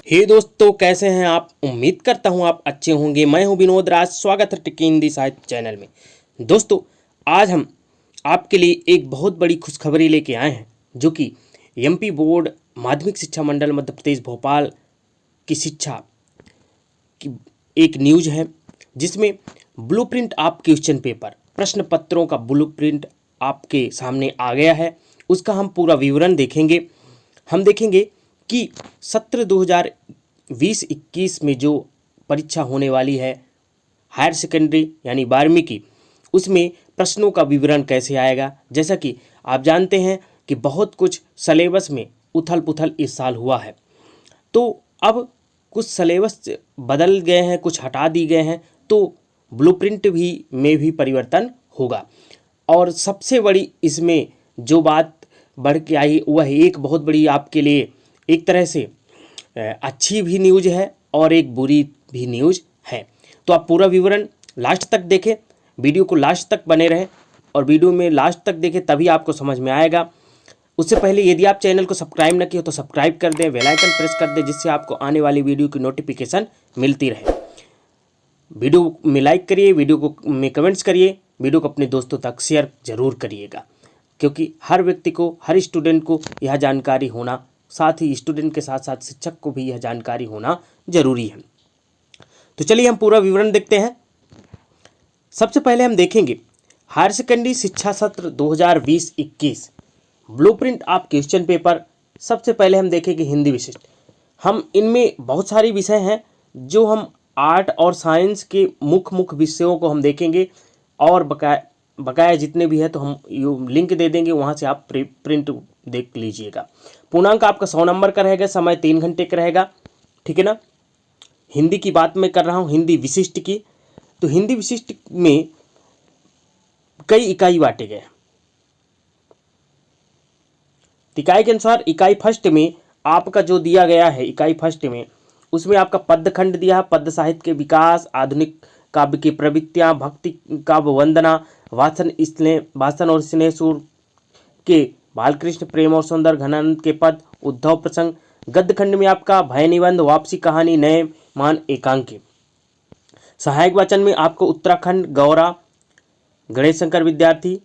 हे दोस्तों, कैसे हैं आप। उम्मीद करता हूं आप अच्छे होंगे। मैं हूं विनोद राज। स्वागत है टेक हिंदी साहित्य चैनल में। दोस्तों, आज हम आपके लिए एक बहुत बड़ी खुशखबरी लेके आए हैं, जो कि एमपी बोर्ड माध्यमिक शिक्षा मंडल मध्य प्रदेश भोपाल की शिक्षा की एक न्यूज है, जिसमें ब्लूप्रिंट ऑफ क्वेश्चन पेपर, प्रश्न पत्रों का ब्लूप्रिंट आपके सामने आ गया है। उसका हम पूरा विवरण देखेंगे। हम देखेंगे कि सत्र 2020-21 में जो परीक्षा होने वाली है हायर सेकेंडरी यानी 12वीं की, उसमें प्रश्नों का विवरण कैसे आएगा। जैसा कि आप जानते हैं कि बहुत कुछ सिलेबस में उथल पुथल इस साल हुआ है, तो अब कुछ सिलेबस बदल गए हैं, कुछ हटा दिए गए हैं, तो ब्लूप्रिंट में भी परिवर्तन होगा। और सबसे बड़ी इसमें जो बात बढ़ के आई वह एक बहुत बड़ी आपके लिए एक तरह से अच्छी भी न्यूज़ है और एक बुरी भी न्यूज़ है। तो आप पूरा विवरण लास्ट तक देखें, वीडियो को लास्ट तक बने रहें और वीडियो में लास्ट तक देखें, तभी आपको समझ में आएगा। उससे पहले यदि आप चैनल को सब्सक्राइब न किए हो तो सब्सक्राइब कर दें, बेल आइकन प्रेस कर दें, जिससे आपको आने वाली वीडियो की नोटिफिकेशन मिलती रहे। वीडियो में लाइक करिए, वीडियो को में कमेंट्स करिए, वीडियो को अपने दोस्तों तक शेयर जरूर करिएगा, क्योंकि हर व्यक्ति को, हर स्टूडेंट को यह जानकारी होना, साथ ही स्टूडेंट के साथ साथ शिक्षक को भी यह जानकारी होना जरूरी है। तो चलिए हम पूरा विवरण देखते हैं। सबसे पहले हम देखेंगे हायर सेकेंडरी शिक्षा सत्र 2020-21 ब्लूप्रिंट ऑफ क्वेश्चन पेपर। सबसे पहले हम देखेंगे हिंदी विशिष्ट। हम इनमें बहुत सारी विषय हैं जो हम आर्ट और साइंस के मुख्य विषयों को हम देखेंगे, और बकाया जितने भी है तो हम लिंक दे देंगे, वहाँ से आप प्रिंट देख लीजिएगा। पूर्णांक आपका 100 नंबर का रहेगा, समय 3 घंटे का रहेगा, ठीक है ना। हिंदी की बात मैं कर रहा हूँ, हिंदी विशिष्ट की। तो हिंदी विशिष्ट में कई इकाई बांटे गए हैं। इकाई के अनुसार इकाई फर्स्ट में आपका जो दिया गया है, इकाई फर्स्ट में उसमें आपका पद्य खंड दिया है, पद्य साहित्य के विकास, आधुनिक काव्य की प्रवृत्तियां, भक्ति काव्य वंदना, भाषण और स्नेह सुर के बालकृष्ण, प्रेम और सुंदर, घनानंद के पद, उद्धव प्रसंग। गद्य खंड में आपका भय निबंध, वापसी कहानी, नए मान, एकांकी। सहायक वाचन में आपको उत्तराखंड, गौरा, गणेश शंकर विद्यार्थी,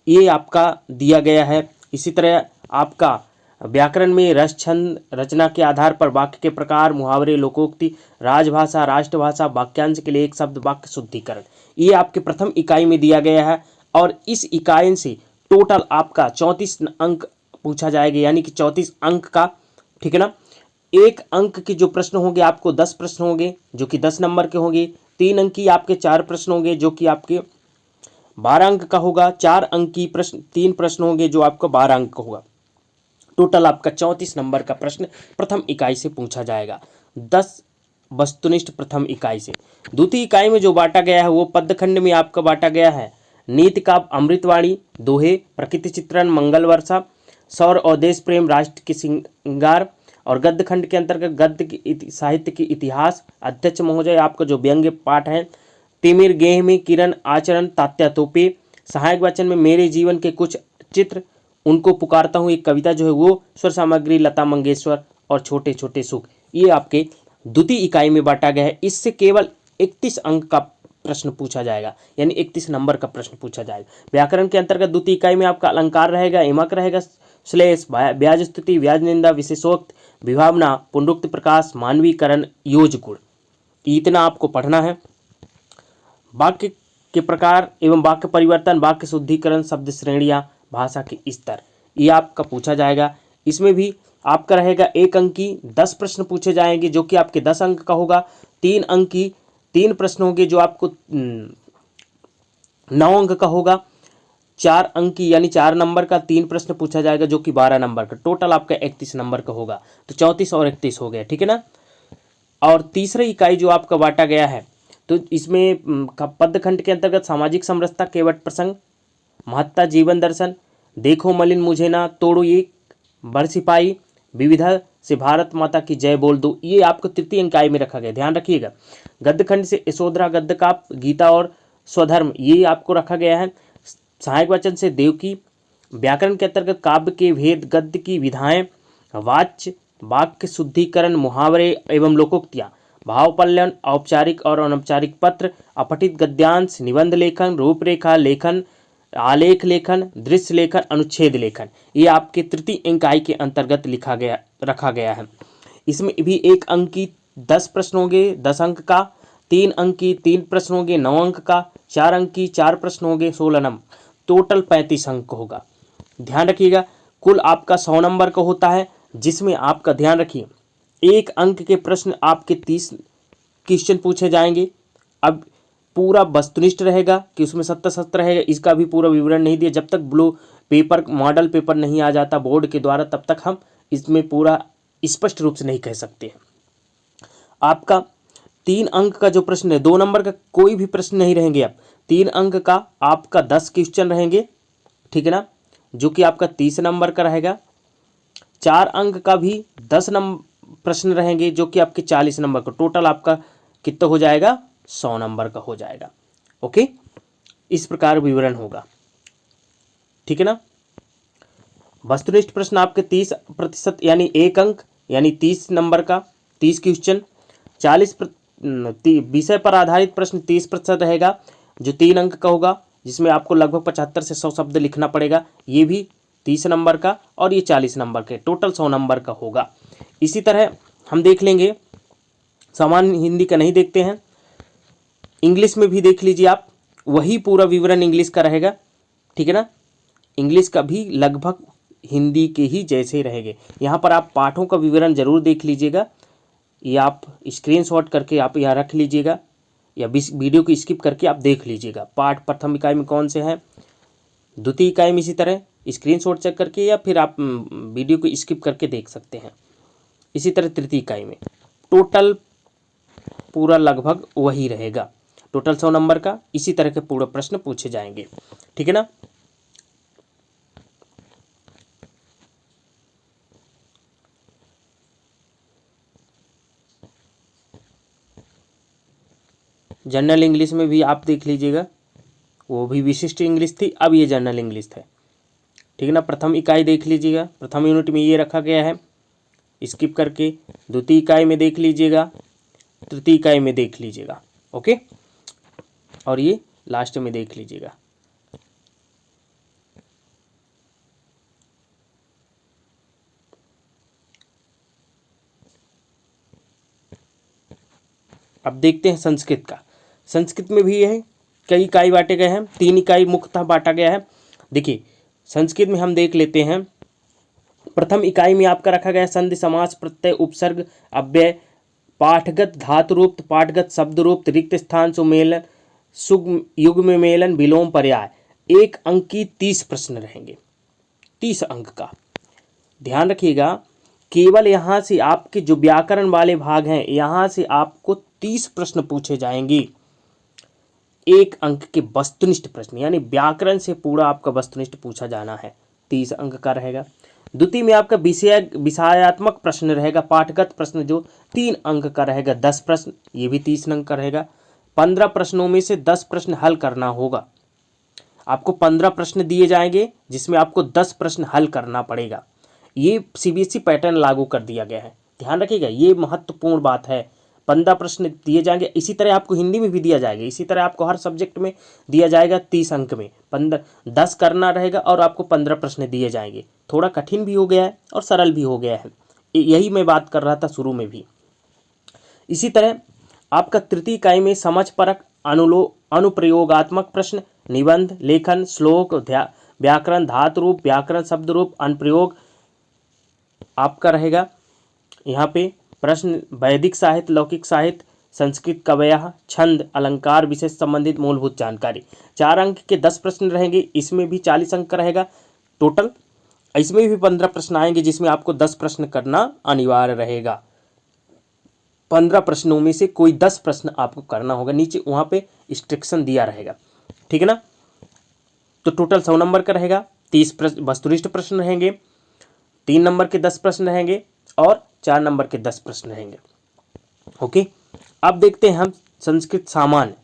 ये आपका दिया गया है। इसी तरह आपका व्याकरण में रस, छंद, रचना के आधार पर वाक्य के प्रकार, मुहावरे, लोकोक्ति, राजभाषा, राष्ट्रभाषा, वाक्यांश के लिए एक शब्द, वाक्य शुद्धिकरण, ये आपके प्रथम इकाई में दिया गया है। और इस इकाई से टोटल आपका 34 अंक पूछा जाएगा, यानी कि 34 अंक का, ठीक है ना। एक अंक के जो प्रश्न होंगे आपको 10 प्रश्न होंगे जो कि 10 नंबर के होंगे। 3 अंक की आपके 4 प्रश्न होंगे जो कि आपके 12 अंक का होगा। 4 अंक की 3 प्रश्न होंगे जो आपका 12 अंक का होगा। टोटल आपका 34 नंबर का प्रश्न प्रथम इकाई से पूछा जाएगा, 10 वस्तुनिष्ठ प्रथम इकाई से। द्वितीय इकाई में जो बांटा गया है वो पद्य खंड में आपका बांटा गया है नीति काव्य, अमृतवाणी, दोहे, प्रकृति चित्रण, मंगल वर्षा, सौर और देश प्रेम, राष्ट्र की श्रृंगार। और गद्य खंड के अंतर्गत गद्य की साहित्य की इतिहास। अध्यक्ष महोदय आपका जो व्यंग्य पाठ है, तिमिर गेह में, किरण आचरण, तात्या तोपे। सहायक वाचन में मेरे जीवन के कुछ चित्र, उनको पुकारता हूँ, एक कविता जो है वो, स्वर सामग्री लता मंगेशकर, और छोटे छोटे सुख। ये आपके द्वितीय इकाई में बांटा गया है। इससे केवल 31 अंक का प्रश्न पूछा जाएगा, यानी 31 नंबर का प्रश्न पूछा जाएगा। व्याकरण के अंतर्गत द्वितीय इकाई में आपका अलंकार रहेगा, यमक रहेगा, श्लेष, ब्याज स्तुति, ब्याज निंदा, विशेषोक्त, विभावना, पुनरुक्त प्रकाश, मानवीकरण, योज गुण, इतना आपको पढ़ना है। वाक्य के प्रकार एवं वाक्य परिवर्तन, वाक्य शुद्धिकरण, शब्द श्रेणियां, भाषा के स्तर, ये आपका पूछा जाएगा। इसमें भी आपका रहेगा 1 अंक की 10 प्रश्न पूछे जाएंगे जो कि आपके 10 अंक का होगा। 3 अंक की 3 प्रश्न होंगे जो आपको 9 अंक का होगा। 4 अंक की यानी 4 नंबर का 3 प्रश्न पूछा जाएगा जो कि 12 नंबर का। टोटल आपका 31 नंबर का होगा। तो 34 और 31 हो गया, ठीक है ना। और तीसरी इकाई जो आपका बांटा गया है, तो इसमें पद्य खंड के अंतर्गत सामाजिक समरसता, केवट प्रसंग, महत्ता, जीवन दर्शन, देखो मलिन मुझे ना तोड़ो एक, बरसिपाही, विविधा से भारत माता की जय बोल दो, ये आपको तृतीय इकाई में रखा गया, ध्यान रखिएगा। गद्य खंड से यशोधरा, गद्य काप, गीता और स्वधर्म, ये आपको रखा गया है। सहायक वचन से देवकी। व्याकरण के अंतर्गत काव्य के भेद, गद्य की विधाएं, वाच्य, वाक्य शुद्धिकरण, मुहावरे एवं लोकोक्तियाँ, भावपल्लन, औपचारिक और अनौपचारिक पत्र, अपठित गद्यांश, निबंध लेखन, रूपरेखा लेखन, आलेख लेखन, दृश्य लेखन, अनुच्छेद लेखन, ये आपके तृतीय इकाई के अंतर्गत रखा गया है। इसमें भी 1 अंक की 10 प्रश्न होंगे 10 अंक का, 3 अंक की 3 प्रश्न होंगे 9 अंक का, 4 अंक की 4 प्रश्न होंगे 16 नंबर, टोटल 35 अंक होगा। ध्यान रखिएगा, कुल आपका 100 नंबर का होता है, जिसमें आपका ध्यान रखिए 1 अंक के प्रश्न आपके 30 क्वेश्चन पूछे जाएंगे। अब पूरा वस्तुनिष्ठ रहेगा कि उसमें 70 रहेगा, इसका भी पूरा विवरण नहीं दिया। जब तक ब्लू पेपर मॉडल पेपर नहीं आ जाता बोर्ड के द्वारा, तब तक हम इसमें पूरा स्पष्ट रूप से नहीं कह सकते हैं। आपका 3 अंक का जो प्रश्न है, 2 नंबर का कोई भी प्रश्न नहीं रहेंगे। अब 3 अंक का आपका 10 क्वेश्चन रहेंगे, ठीक है ना, जो कि आपका 30 नंबर का रहेगा। 4 अंक का भी 10 प्रश्न रहेंगे, जो कि आपके 40 नंबर का, टोटल आपका कितना हो जाएगा, 100 नंबर का हो जाएगा। ओके, इस प्रकार विवरण होगा, ठीक है ना। वस्तुनिष्ठ प्रश्न आपके 30% यानी 1 अंक यानी 30 नंबर का 30 क्वेश्चन। 40 विषय पर आधारित प्रश्न 30% रहेगा, जो 3 अंक का होगा, जिसमें आपको लगभग 75 से 100 शब्द लिखना पड़ेगा, ये भी 30 नंबर का, और ये 40 नंबर के, टोटल 100 नंबर का होगा। इसी तरह हम देख लेंगे, सामान्य हिंदी का नहीं देखते हैं, इंग्लिश में भी देख लीजिए आप, वही पूरा विवरण इंग्लिश का रहेगा, ठीक है ना। इंग्लिश का भी लगभग हिंदी के ही जैसे रहेंगे। यहाँ पर आप पाठों का विवरण जरूर देख लीजिएगा, ये आप स्क्रीनशॉट करके आप यहाँ रख लीजिएगा, या वीडियो को स्किप करके आप देख लीजिएगा। पाठ प्रथम इकाई में कौन से हैं, द्वितीय इकाई में इसी तरह स्क्रीनशॉट चेक करके, या फिर आप वीडियो को स्किप करके देख सकते हैं। इसी तरह तृतीय इकाई में टोटल पूरा लगभग वही रहेगा, टोटल 100 नंबर का। इसी तरह के पूरे प्रश्न पूछे जाएंगे, ठीक है ना। जनरल इंग्लिश में भी आप देख लीजिएगा, वो भी विशिष्ट इंग्लिश थी, अब ये जनरल इंग्लिश है, ठीक है ना। प्रथम इकाई देख लीजिएगा, प्रथम यूनिट में ये रखा गया है, स्किप करके द्वितीय इकाई में देख लीजिएगा, तृतीय इकाई में देख लीजिएगा, ओके, और ये लास्ट में देख लीजिएगा। अब देखते हैं संस्कृत का। संस्कृत में भी है, कई इकाई बांटे गए हैं, 3 इकाई मुख्यतः बांटा गया है। देखिए संस्कृत में हम देख लेते हैं, प्रथम इकाई में आपका रखा गया संधि, समास, प्रत्यय, उपसर्ग, अव्यय, पाठगत धातु रूप, पाठगत शब्द रूप, रिक्त स्थान सुमेलन, युग्म मेलन, विलोम, पर्याय। 1 अंक की 30 प्रश्न रहेंगे, 30 अंक का। ध्यान रखिएगा, केवल यहाँ से आपके जो व्याकरण वाले भाग हैं, यहाँ से आपको 30 प्रश्न पूछे जाएंगे। 1 अंक के वस्तुनिष्ठ प्रश्न, यानी व्याकरण से पूरा आपका वस्तुनिष्ठ पूछा जाना है, 30 अंक का रहेगा। द्वितीय में आपका विषयात्मक प्रश्न रहेगा, पाठगत प्रश्न जो 3 अंक का रहेगा, 10 प्रश्न, ये भी 30 अंक का रहेगा। 15 प्रश्नों में से 10 प्रश्न हल करना होगा। आपको 15 प्रश्न दिए जाएंगे, जिसमें आपको 10 प्रश्न हल करना पड़ेगा। ये सीबीएसई पैटर्न लागू कर दिया गया है, ध्यान रखिएगा, ये महत्वपूर्ण बात है। 15 प्रश्न दिए जाएंगे, इसी तरह आपको हिंदी में भी दिया जाएगा, इसी तरह आपको हर सब्जेक्ट में दिया जाएगा। 30 अंक में 10 करना रहेगा, और आपको 15 प्रश्न दिए जाएंगे। थोड़ा कठिन भी हो गया है और सरल भी हो गया है, यही मैं बात कर रहा था शुरू में भी। इसी तरह आपका तृतीय इकाई में समझ परक, अनुप्रयोगात्मक प्रश्न, निबंध लेखन, श्लोक, व्याकरण धातु रूप, व्याकरण शब्द रूप, अनुप्रयोग आपका रहेगा। यहाँ पे प्रश्न वैदिक साहित्य, लौकिक साहित्य, संस्कृत कवयः, छंद, अलंकार, विशेष संबंधित मूलभूत जानकारी। 4 अंक के 10 प्रश्न रहेंगे, इसमें भी 40 अंक का रहेगा टोटल। इसमें भी 15 प्रश्न आएंगे, जिसमें आपको 10 प्रश्न करना अनिवार्य रहेगा। 15 प्रश्नों में से कोई 10 प्रश्न आपको करना होगा, नीचे वहाँ पे इंस्ट्रक्शन दिया रहेगा, ठीक है ना। तो टोटल 100 नंबर का रहेगा। 30 वस्तुनिष्ठ प्रश्न रहेंगे, 3 नंबर के 10 प्रश्न रहेंगे, और 4 नंबर के 10 प्रश्न रहेंगे, ओके। अब देखते हैं हम संस्कृत सामान्य।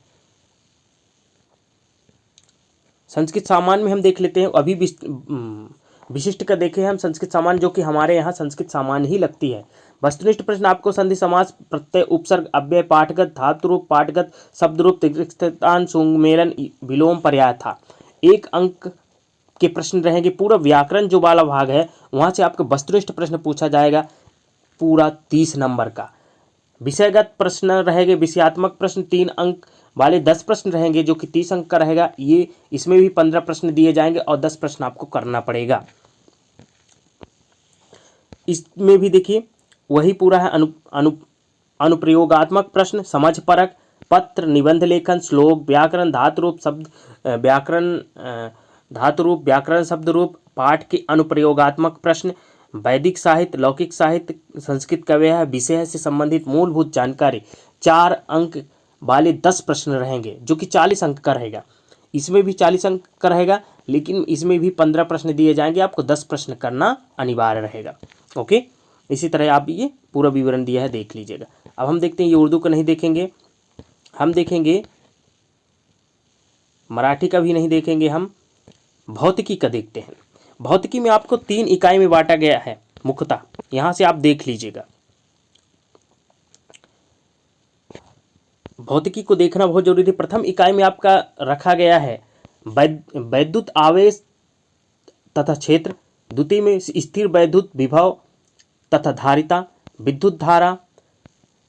संस्कृत सामान्य में हम देख लेते हैं, अभी विशिष्ट का देखें हम संस्कृत सामान्य, जो कि हमारे यहाँ संस्कृत सामान्य ही लगती है। वस्तुनिष्ठ प्रश्न आपको संधि समास प्रत्यय उपसर्ग अव्यय पाठगत धातु रूप पाठगत शब्द रूप तिर्स्थान सुमेलन विलोम पर्याय था। 1 अंक के प्रश्न रहेंगे। पूरा व्याकरण जो वाला भाग है वहाँ से आपको वस्तुनिष्ठ प्रश्न पूछा जाएगा पूरा 30 नंबर का। विषयगत प्रश्न रहेंगे, विषयात्मक प्रश्न 3 अंक वाले 10 प्रश्न रहेंगे जो कि 30 अंक का रहेगा। ये इसमें भी 15 प्रश्न दिए जाएंगे और 10 प्रश्न आपको करना पड़ेगा। इसमें भी देखिए वही पूरा है। अनुप्रयोगात्मक प्रश्न, समझ परक, पत्र, निबंध लेखन, श्लोक, व्याकरण, धातु रूप शब्द व्याकरण धातु रूप व्याकरण शब्द रूप, पाठ के अनुप्रयोगात्मक प्रश्न, वैदिक साहित्य, लौकिक साहित्य, संस्कृत काव्य विषय से संबंधित मूलभूत जानकारी। 4 अंक वाले 10 प्रश्न रहेंगे जो कि 40 अंक का रहेगा। इसमें भी 40 अंक का रहेगा, लेकिन इसमें भी 15 प्रश्न दिए जाएंगे, आपको 10 प्रश्न करना अनिवार्य रहेगा। ओके, इसी तरह आप ये पूरा विवरण दिया है, देख लीजिएगा। अब हम देखते हैं, ये उर्दू का नहीं देखेंगे, हम देखेंगे मराठी का भी नहीं देखेंगे, हम भौतिकी का देखते हैं। भौतिकी में आपको 3 इकाई में बांटा गया है मुख्यतः, यहाँ से आप देख लीजिएगा। भौतिकी को देखना बहुत जरूरी है। प्रथम इकाई में आपका रखा गया है वैद्युत आवेश तथा क्षेत्र, द्वितीय में स्थिर वैद्युत विभव तथा धारिता, विद्युत धारा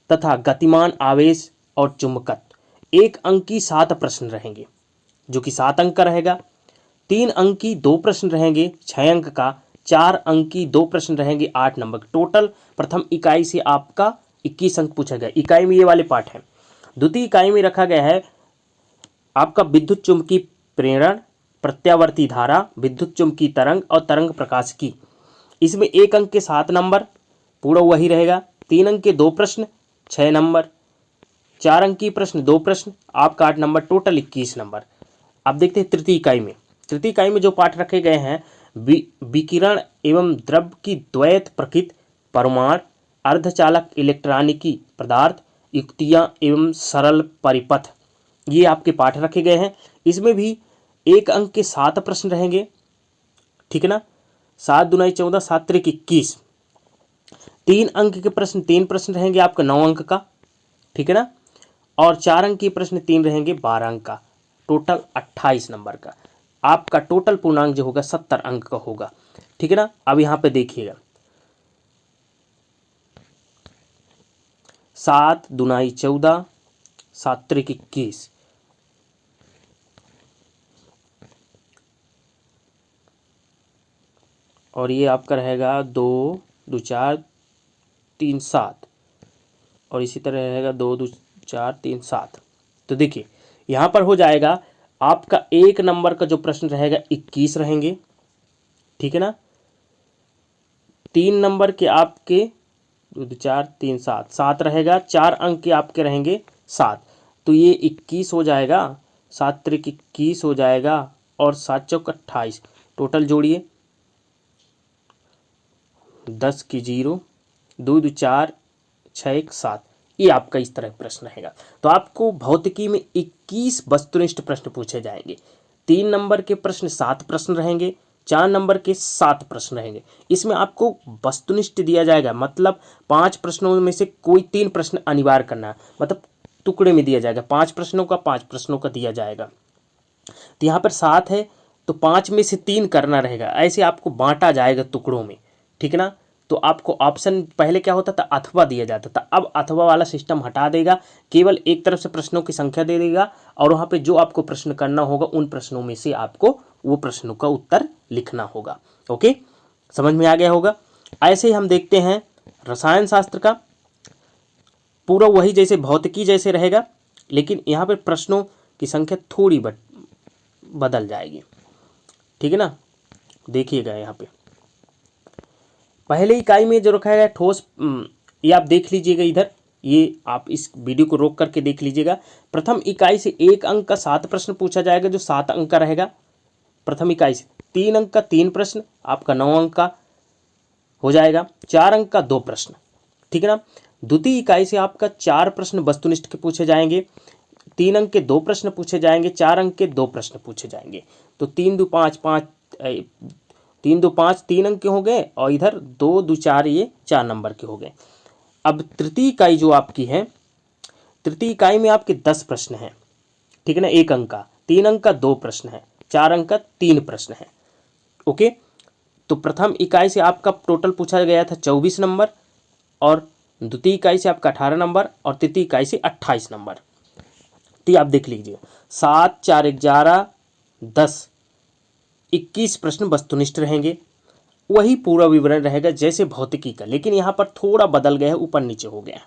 तथा गतिमान आवेश और चुंबकत्व। 1 अंक की 7 प्रश्न रहेंगे जो कि 7 अंक का रहेगा। 3 अंक की 2 प्रश्न रहेंगे 6 अंक का। 4 अंक की 2 प्रश्न रहेंगे 8 नंबर। टोटल प्रथम इकाई से आपका 21 अंक पूछा गया। इकाई में ये वाले पाठ हैं। द्वितीय इकाई में रखा गया है आपका विद्युत चुंबकीय प्रेरण, प्रत्यावर्ती धारा, विद्युत चुंबकीय तरंग और तरंग प्रकाश की। इसमें 1 अंक के 7 नंबर पूरा वही रहेगा। 3 अंक के 2 प्रश्न 6 नंबर, 4 अंक की प्रश्न 2 प्रश्न, आपका 8 नंबर, टोटल 21 नंबर। अब देखते हैं तृतीय इकाई में। तृतीय इकाई में जो पाठ रखे गए हैं, विकिरण एवं द्रव की द्वैत प्रकृति, परमाणु, अर्धचालक इलेक्ट्रॉनिकी पदार्थ, युक्तियां एवं सरल परिपथ, ये आपके पाठ रखे गए हैं। इसमें भी 1 अंक के 7 प्रश्न रहेंगे, ठीक है ना। 7 दूनी 14, 7 त्रिक 21। 3 अंक के प्रश्न 3 प्रश्न रहेंगे आपका 9 अंक का, ठीक है ना। और 4 अंक के प्रश्न 3 रहेंगे 12 अंक का, टोटल 28 नंबर का। आपका टोटल पूर्णांक जो होगा 70 अंक का होगा, ठीक है ना। अब यहाँ पे देखिएगा 7 दूनी 14, 7 त्रिक 21, और ये आपका रहेगा 2 2 4 3 7, और इसी तरह रहेगा 2 2 4 3 7। तो देखिए यहाँ पर हो जाएगा आपका 1 नंबर का जो प्रश्न रहेगा 21 रहेंगे, ठीक है ना। 3 नंबर के आपके 2 2 4 3 7 7 रहेगा। 4 अंक के आपके रहेंगे 7, तो ये 21 हो जाएगा, 7 त्रिक 21 हो जाएगा, और 7 चौक 28। टोटल जोड़िए 10 की 0, 2 2 4 6 1 7। ये आपका इस तरह प्रश्न रहेगा। तो आपको भौतिकी में 21 वस्तुनिष्ठ प्रश्न पूछे जाएंगे। 3 नंबर के प्रश्न 7 प्रश्न रहेंगे, 4 नंबर के 7 प्रश्न रहेंगे। इसमें आपको वस्तुनिष्ठ दिया जाएगा, मतलब 5 प्रश्नों में से कोई 3 प्रश्न अनिवार्य करना है, मतलब टुकड़े में दिया जाएगा। 5 प्रश्नों का 5 प्रश्नों का दिया जाएगा। तो यहाँ पर 7 है तो 5 में से 3 करना रहेगा, ऐसे आपको बांटा जाएगा टुकड़ों में, ठीक है ना। तो आपको ऑप्शन पहले क्या होता था, अथवा दिया जाता था, अब अथवा वाला सिस्टम हटा देगा, केवल एक तरफ से प्रश्नों की संख्या दे देगा, और वहाँ पे जो आपको प्रश्न करना होगा उन प्रश्नों में से आपको वो प्रश्नों का उत्तर लिखना होगा। ओके, समझ में आ गया होगा। ऐसे ही हम देखते हैं रसायन शास्त्र का, पूरा वही जैसे भौतिकी जैसे रहेगा, लेकिन यहाँ पर प्रश्नों की संख्या थोड़ी बदल जाएगी, ठीक है ना। देखिएगा यहाँ पे पहले इकाई में जो रखा है ठोस, ये आप देख लीजिएगा इधर, ये आप इस वीडियो को रोक करके देख लीजिएगा। प्रथम इकाई से 1 अंक का 7 प्रश्न पूछा जाएगा जो 7 अंक का रहेगा। प्रथम इकाई से 3 अंक का 3 प्रश्न आपका 9 अंक का हो जाएगा। 4 अंक का 2 प्रश्न, ठीक है ना। द्वितीय इकाई से आपका 4 प्रश्न वस्तुनिष्ठ के पूछे जाएंगे, 3 अंक के 2 प्रश्न पूछे जाएंगे, 4 अंक के 2 प्रश्न पूछे जाएंगे। तो 3 2 5 5 3 2 5 3 अंक के हो गए और इधर 2 2 4 ये 4 नंबर के हो गए। अब तृतीय इकाई जो आपकी है, तृतीय इकाई में आपके 10 प्रश्न हैं, ठीक है ना, 1 अंक का, 3 अंक का 2 प्रश्न है, 4 अंक का 3 प्रश्न है। ओके, तो प्रथम इकाई से आपका टोटल पूछा गया था 24 नंबर और द्वितीय इकाई से आपका 18 नंबर और तृतीय इकाई से 28 नंबर। तो आप देख लीजिए 7 4 11 10 21 प्रश्न वस्तुनिष्ठ रहेंगे, वही पूरा विवरण रहेगा जैसे भौतिकी का, लेकिन यहाँ पर थोड़ा बदल गया है, ऊपर नीचे हो गया है,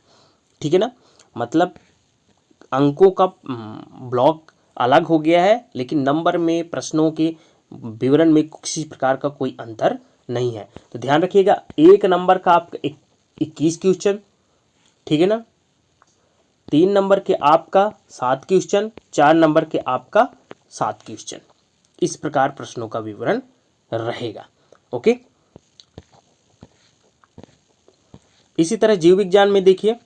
ठीक है ना, मतलब अंकों का ब्लॉक अलग हो गया है, लेकिन नंबर में प्रश्नों के विवरण में किसी प्रकार का कोई अंतर नहीं है। तो ध्यान रखिएगा, 1 नंबर का आपका 21 क्वेश्चन, ठीक है ना, 3 नंबर के आपका 7 क्वेश्चन, 4 नंबर के आपका 7 क्वेश्चन, इस प्रकार प्रश्नों का विवरण रहेगा। ओके, इसी तरह जीव विज्ञान में देखिए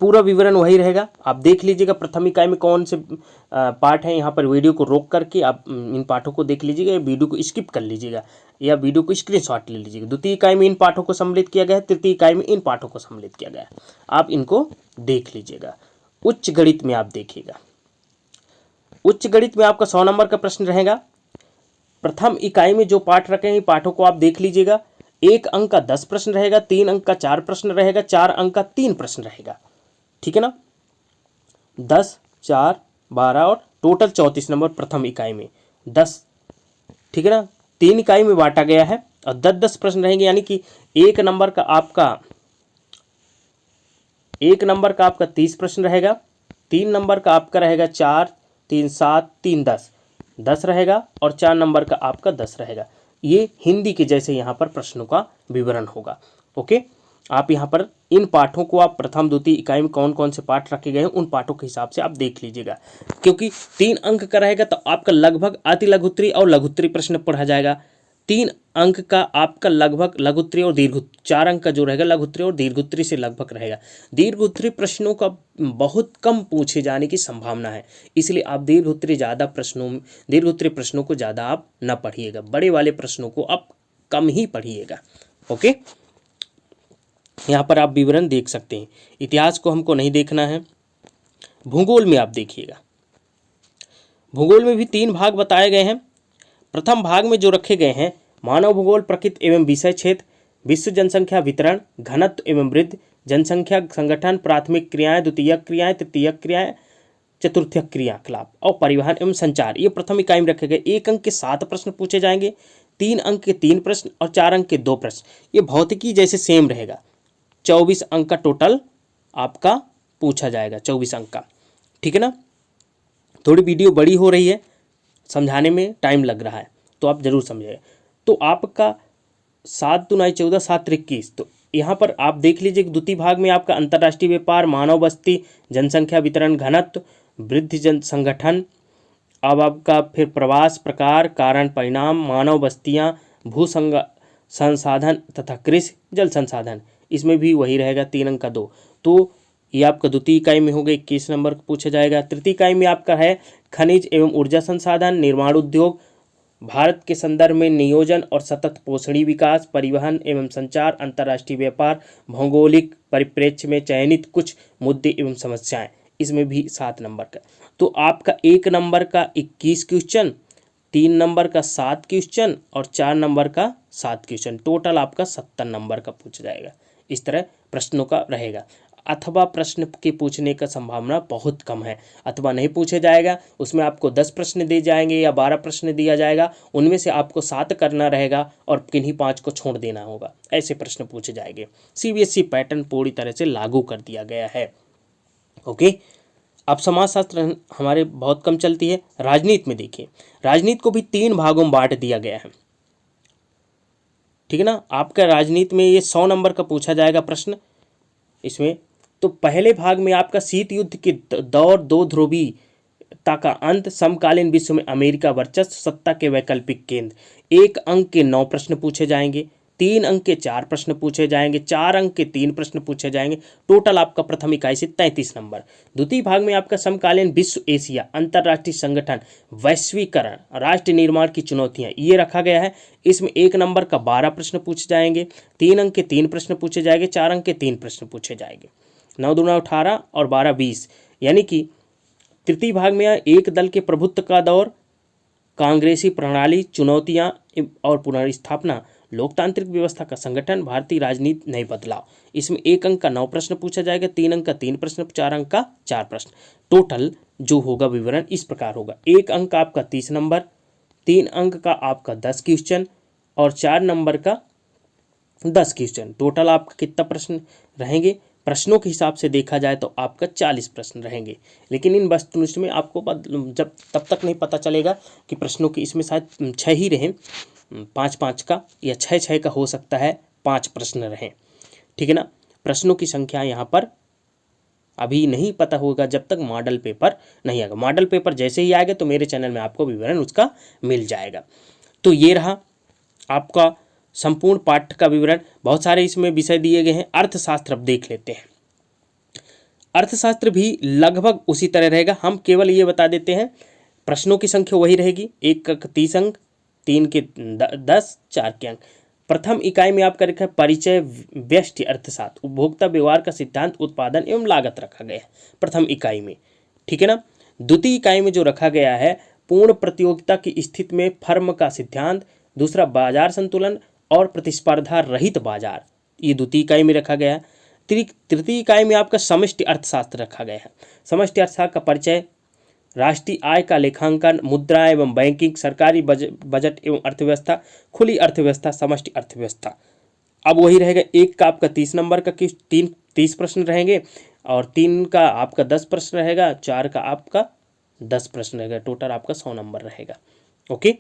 पूरा विवरण वही रहेगा। आप देख लीजिएगा प्रथम इकाई में कौन से पार्ट हैं, यहाँ पर वीडियो को रोक करके आप इन पाठों को देख लीजिएगा, या वीडियो को स्किप कर लीजिएगा या वीडियो को स्क्रीनशॉट ले लीजिएगा। द्वितीय इकाई में इन पाठों को सम्मिलित किया गया है, तृतीय इकाई में इन पाठों को सम्मिलित किया गया है, आप इनको देख लीजिएगा। उच्च गणित में आप देखिएगा, उच्च गणित में आपका 100 नंबर का प्रश्न रहेगा। प्रथम इकाई में जो पाठ रखे हैं पाठों को आप देख लीजिएगा। 1 अंक का 10 प्रश्न रहेगा, 3 अंक का 4 प्रश्न रहेगा, 4 अंक का 3 प्रश्न रहेगा, ठीक है ना, 10 4 12 और टोटल 34 नंबर प्रथम इकाई में 10, ठीक है ना, 3 इकाई में बांटा गया है और 10-10 प्रश्न रहेंगे, यानी कि 1 नंबर का आपका 30 प्रश्न रहेगा, 3 नंबर का आपका रहेगा 4 3 7 3 10 रहेगा और 4 नंबर का आपका 10 रहेगा। ये हिंदी के जैसे यहाँ पर प्रश्नों का विवरण होगा। ओके, आप यहाँ पर इन पाठों को आप प्रथम द्वितीय इकाई में कौन कौन से पाठ रखे गए हैं उन पाठों के हिसाब से आप देख लीजिएगा, क्योंकि 3 अंक का रहेगा तो आपका लगभग अति लघुत्तरी और लघुत्तरी प्रश्न पढ़ा जाएगा। 3 अंक का आपका लगभग लघुत्तरी और दीर्घोत्तरी, 4 अंक का जो रहेगा लघुत्तरी और दीर्घोत्तरी से लगभग रहेगा। दीर्घोत्तरी प्रश्नों का बहुत कम पूछे जाने की संभावना है, इसलिए आप दीर्घोत्तरी प्रश्नों को ज़्यादा आप न पढ़िएगा, बड़े वाले प्रश्नों को आप कम ही पढ़िएगा। ओके, यहाँ पर आप विवरण देख सकते हैं। इतिहास को हमको नहीं देखना है। भूगोल में आप देखिएगा, भूगोल में भी 3 भाग बताए गए हैं। प्रथम भाग में जो रखे गए हैं मानव भूगोल, प्रकृति एवं विषय क्षेत्र, विश्व जनसंख्या वितरण, घनत्व एवं वृद्धि, जनसंख्या संगठन, प्राथमिक क्रियाएं, द्वितीयक क्रियाएं, तृतीयक क्रियाएं, चतुर्थक क्रियाकलाप और परिवहन एवं संचार, ये प्रथम इकाई में रखे गए। 1 अंक के 7 प्रश्न पूछे जाएंगे, 3 अंक के 3 प्रश्न और 4 अंक के 2 प्रश्न। ये भौतिकी जैसे सेम रहेगा। 24 अंक का टोटल आपका पूछा जाएगा, 24 अंक का, ठीक है ना। थोड़ी वीडियो बड़ी हो रही है, समझाने में टाइम लग रहा है, तो आप जरूर समझिए। तो आपका 7 दूना 14 7 21, तो यहाँ पर आप देख लीजिए कि द्वितीय भाग में आपका अंतर्राष्ट्रीय व्यापार, मानव बस्ती, जनसंख्या वितरण, घनत्व, वृद्धि, जन संगठन, अब आपका फिर प्रवास, प्रकार, कारण परिणाम, मानव बस्तियाँ, भू संसाधन तथा कृषि, जल संसाधन, इसमें भी वही रहेगा 3 अंक का 2। तो ये आपका द्वितीय इकाई में हो गया, 21 नंबर पूछा जाएगा। तृतीय इकाई में आपका है खनिज एवं ऊर्जा संसाधन, निर्माण उद्योग, भारत के संदर्भ में नियोजन और सतत पोषणी विकास, परिवहन एवं संचार, अंतर्राष्ट्रीय व्यापार, भौगोलिक परिप्रेक्ष्य में चयनित कुछ मुद्दे एवं समस्याएं, इसमें भी 7 नंबर का। तो आपका 1 नंबर का 21 क्वेश्चन, 3 नंबर का 7 क्वेश्चन और 4 नंबर का 7 क्वेश्चन, टोटल आपका 70 नंबर का पूछा जाएगा। इस तरह प्रश्नों का रहेगा। अथवा प्रश्न के पूछने का संभावना बहुत कम है, अथवा नहीं पूछे जाएगा, उसमें आपको 10 प्रश्न दिए जाएंगे या 12 प्रश्न दिया जाएगा, उनमें से आपको 7 करना रहेगा और किन्हीं 5 को छोड़ देना होगा, ऐसे प्रश्न पूछे जाएंगे। CBSE पैटर्न पूरी तरह से लागू कर दिया गया है। ओके, अब समाजशास्त्र हमारे बहुत कम चलती है। राजनीति में देखिए, राजनीति को भी 3 भागों में बांट दिया गया है, ठीक है ना। आपका राजनीति में ये 100 नंबर का पूछा जाएगा प्रश्न इसमें। तो पहले भाग में आपका शीत युद्ध के दौर, 2 ध्रुवीयता का अंत, समकालीन विश्व में अमेरिका वर्चस्व, सत्ता के वैकल्पिक केंद्र, 1 अंक के 9 प्रश्न पूछे जाएंगे। 3 अंक के 4 प्रश्न पूछे जाएंगे, 4 अंक के 3 प्रश्न पूछे जाएंगे। टोटल आपका प्रथम इकाई से 33 नंबर। द्वितीय भाग में आपका समकालीन विश्व एशिया अंतर्राष्ट्रीय संगठन वैश्वीकरण राष्ट्र निर्माण की चुनौतियां ये रखा गया है। इसमें 1 नंबर का 12 प्रश्न पूछे जाएंगे, 3 अंक के 3 प्रश्न पूछे जाएंगे, 4 अंक के 3 प्रश्न पूछे जाएंगे। 9 दूना 18 और 12 20, यानी कि तृतीय भाग में एक दल के प्रभुत्व का दौर, कांग्रेसी प्रणाली, चुनौतियां और पुनर्स्थापना, लोकतांत्रिक व्यवस्था का संगठन, भारतीय राजनीति नए बदलाव। इसमें 1 अंक का 9 प्रश्न पूछा जाएगा, 3 अंक का 3 प्रश्न, 4 अंक का 4 प्रश्न। टोटल जो होगा विवरण इस प्रकार होगा। 1 अंक का आपका 30 नंबर, 3 अंक का आपका 10 क्वेश्चन और 4 नंबर का 10 क्वेश्चन। टोटल आपका कितना प्रश्न रहेंगे? प्रश्नों के हिसाब से देखा जाए तो आपका 40 प्रश्न रहेंगे, लेकिन इन वस्तुनिष्ठ में आपको जब तब तक नहीं पता चलेगा कि प्रश्नों की इसमें शायद 6 ही रहें, 5-5 का या 6-6 का हो सकता है, 5 प्रश्न रहें, ठीक है ना। प्रश्नों की संख्या यहाँ पर अभी नहीं पता होगा जब तक मॉडल पेपर नहीं आएगा। मॉडल पेपर जैसे ही आएगा तो मेरे चैनल में आपको विवरण उसका मिल जाएगा। तो ये रहा आपका संपूर्ण पाठ्य का विवरण। बहुत सारे इसमें विषय दिए गए हैं। अर्थशास्त्र अब देख लेते हैं। अर्थशास्त्र भी लगभग उसी तरह रहेगा। हम केवल ये बता देते हैं प्रश्नों की संख्या वही रहेगी, 1 का 30 अंक, 3 के 10, 4 के अंक। प्रथम इकाई में आपका रखा है परिचय व्यष्टि अर्थशास्त्र, उपभोक्ता व्यवहार का सिद्धांत, उत्पादन एवं लागत रखा गया है प्रथम इकाई में, ठीक है ना। द्वितीय इकाई में जो रखा गया है पूर्ण प्रतियोगिता की स्थिति में फर्म का सिद्धांत, दूसरा बाजार संतुलन और प्रतिस्पर्धा रहित बाजार, ये द्वितीय इकाई में रखा गया है। तृतीय इकाई में आपका समष्टि अर्थशास्त्र रखा गया है। समष्टि अर्थशास्त्र का परिचय, राष्ट्रीय आय का लेखांकन, मुद्रा एवं बैंकिंग, सरकारी बजट एवं अर्थव्यवस्था, खुली अर्थव्यवस्था, समष्टि अर्थव्यवस्था। अब वही रहेगा। 1 का आपका 30 नंबर का 30 प्रश्न रहेंगे और 3 का आपका 10 प्रश्न रहेगा, 4 का आपका 10 प्रश्न रहेगा। टोटल आपका 100 नंबर रहेगा। ओके,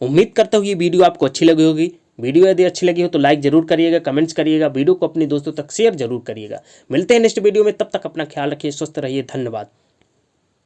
उम्मीद करता हूँ ये वीडियो आपको अच्छी लगी होगी। वीडियो यदि अच्छी लगी हो तो लाइक जरूर करिएगा, कमेंट्स करिएगा, वीडियो को अपने दोस्तों तक शेयर जरूर करिएगा। मिलते हैं नेक्स्ट वीडियो में, तब तक अपना ख्याल रखिए, स्वस्थ रहिए, धन्यवाद।